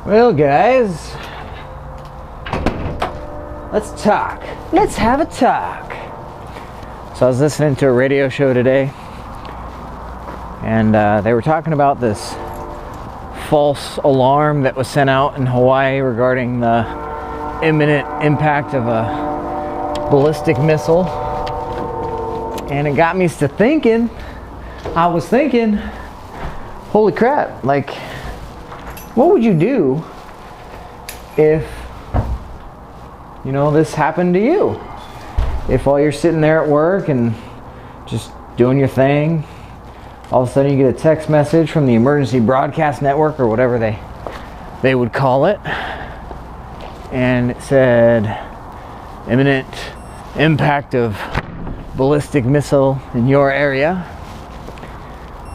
Well, guys, let's talk. Let's have a talk. So I was listening to a radio show today, and they were talking about this false alarm that was sent out in Hawaii regarding the imminent impact of a ballistic missile. And it got me to thinking, I was thinking, holy crap, like, what would you do if, you know, this happened to you? If while you're sitting there at work and just doing your thing, all of a sudden you get a text message from the emergency broadcast network or whatever they would call it, and it said imminent impact of ballistic missile in your area.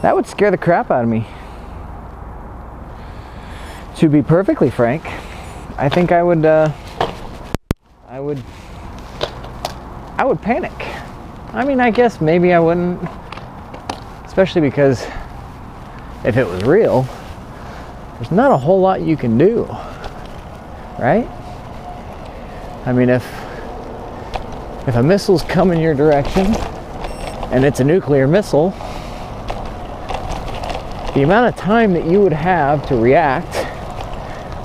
That would scare the crap out of me. To be perfectly frank, I think I would panic. I mean, I guess maybe I wouldn't, especially because if it was real, there's not a whole lot you can do, right? I mean, if a missile's coming your direction and it's a nuclear missile, the amount of time that you would have to react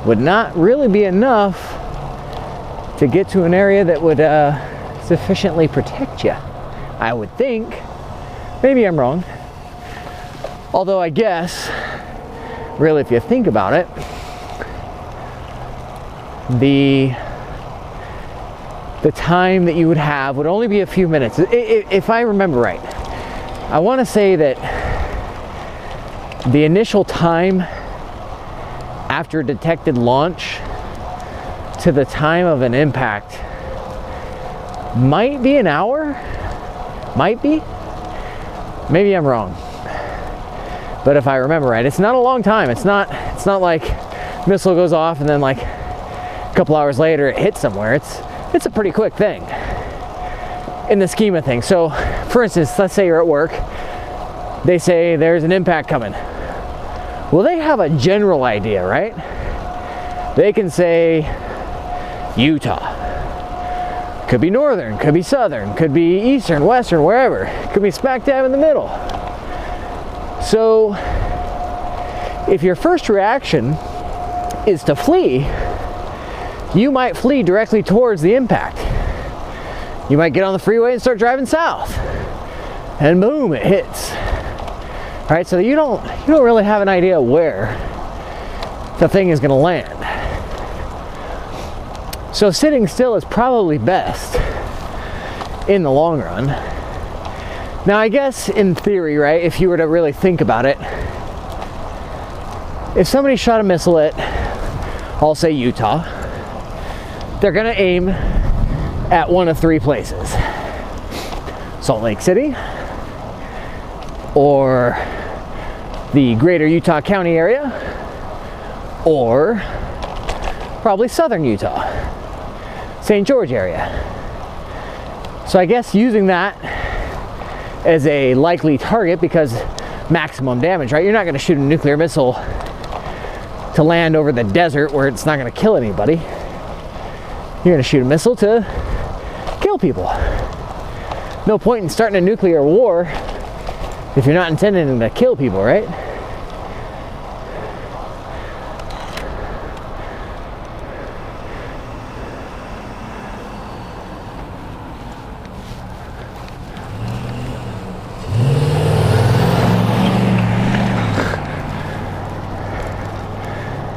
would not really be enough to get to an area that would sufficiently protect you, I would think. Maybe I'm wrong. Although I guess, really, if you think about it, the time that you would have would only be a few minutes. If I remember right, I want to say that the initial time after detected launch to the time of an impact might be an hour. Might be. Maybe I'm wrong. But if I remember right, it's not a long time. It's not like missile goes off and then like a couple hours later it hits somewhere. It's a pretty quick thing in the scheme of things. So, for instance, let's say you're at work. They say there's an impact coming. Well, they have a general idea, right? They can say Utah. Could be northern, could be southern, could be eastern, western, wherever. Could be smack dab in the middle. So, if your first reaction is to flee, you might flee directly towards the impact. You might get on the freeway and start driving south. And boom, it hits. Right, so you don't really have an idea where the thing is going to land. So sitting still is probably best in the long run. Now, I guess in theory, right, if you were to really think about it, if somebody shot a missile at, I'll say Utah, they're going to aim at one of three places: Salt Lake City, or the greater Utah County area, or probably southern Utah, St. George area. So I guess using that as a likely target, because maximum damage, right? You're not going to shoot a nuclear missile to land over the desert where it's not going to kill anybody. You're going to shoot a missile to kill people. No point in starting a nuclear war if you're not intending to kill people, right?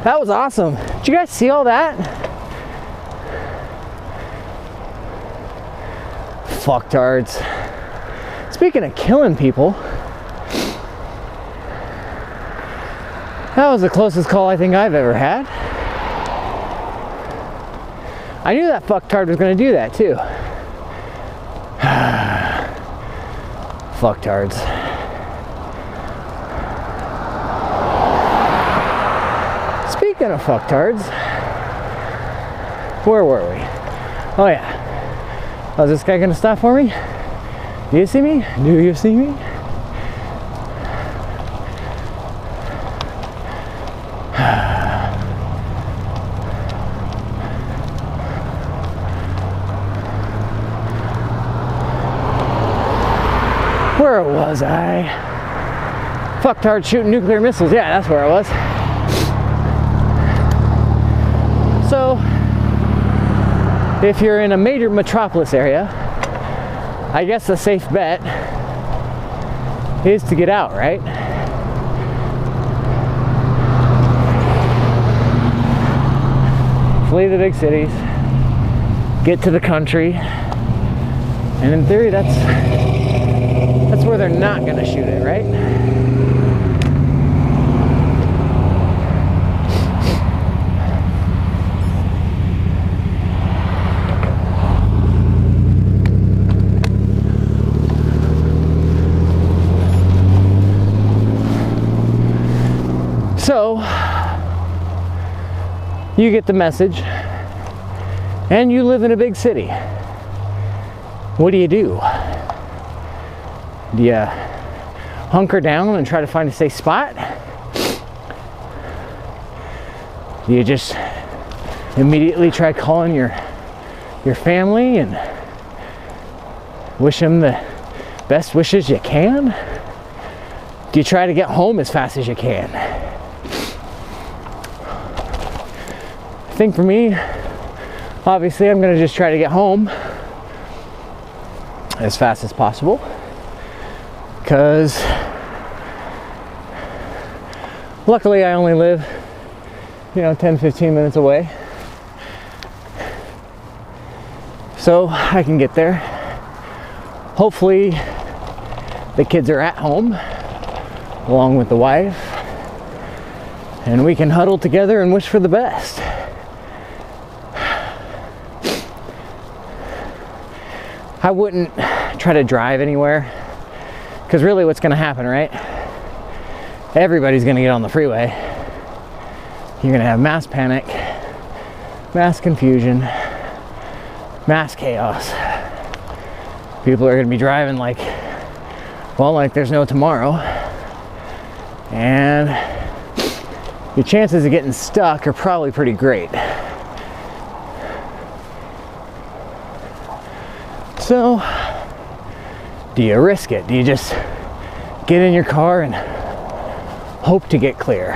That was awesome. Did you guys see all that? Fucktards. Speaking of killing people, that was the closest call I think I've ever had. I knew that fucktard was going to do that too. Fucktards. Speaking of fucktards, where were we? Oh yeah. Oh, is this guy gonna stop for me? Do you see me? Do you see me? Where was I? Fucked hard shooting nuclear missiles. Yeah, that's where I was. So, if you're in a major metropolis area, I guess the safe bet is to get out, right? Flee the big cities, get to the country, and in theory that's where they're not gonna shoot it, right? So you get the message and you live in a big city. What do you do? Do you hunker down and try to find a safe spot? Do you just immediately try calling your family and wish them the best wishes you can? Do you try to get home as fast as you can? I think for me, obviously I'm gonna just try to get home as fast as possible, because luckily I only live, 10-15 minutes away, so I can get there. Hopefully the kids are at home along with the wife, and we can huddle together and wish for the best. I wouldn't try to drive anywhere, because really what's going to happen, right? Everybody's going to get on the freeway. You're going to have mass panic, mass confusion, mass chaos. People are going to be driving like there's no tomorrow. And your chances of getting stuck are probably pretty great. So, do you risk it? Do you just get in your car and hope to get clear?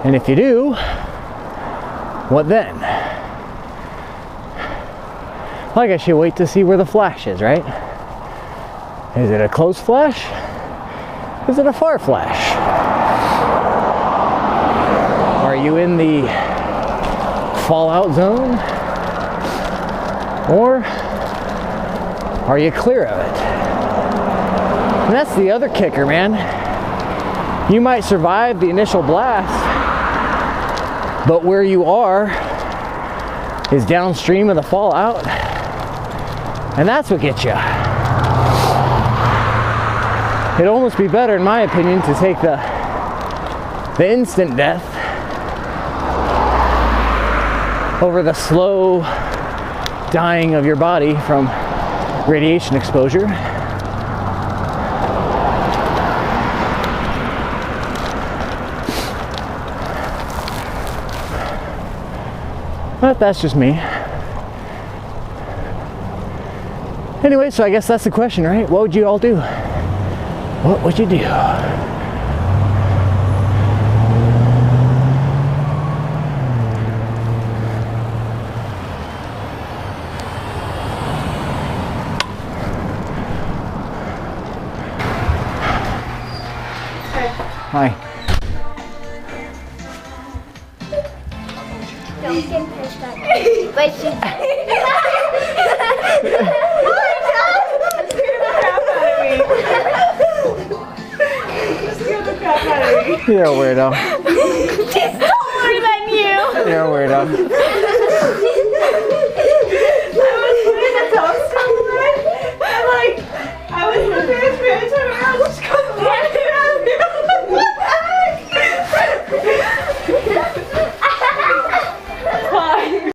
And if you do, what then? Well, I guess you wait to see where the flash is, right? Is it a close flash? Is it a far flash? Are you in the fallout zone? Or are you clear of it? And that's the other kicker, man. You might survive the initial blast, but where you are is downstream of the fallout, and that's what gets you. It'd almost be better, in my opinion, to take the instant death over the slow dying of your body from radiation exposure. But that's just me. Anyway, so I guess that's the question, right? What would you all do? What would you do? Hi. Don't get pissed at me. But she Oh my god! That scared the crap out of me. You scared the crap out of me. You're a weirdo.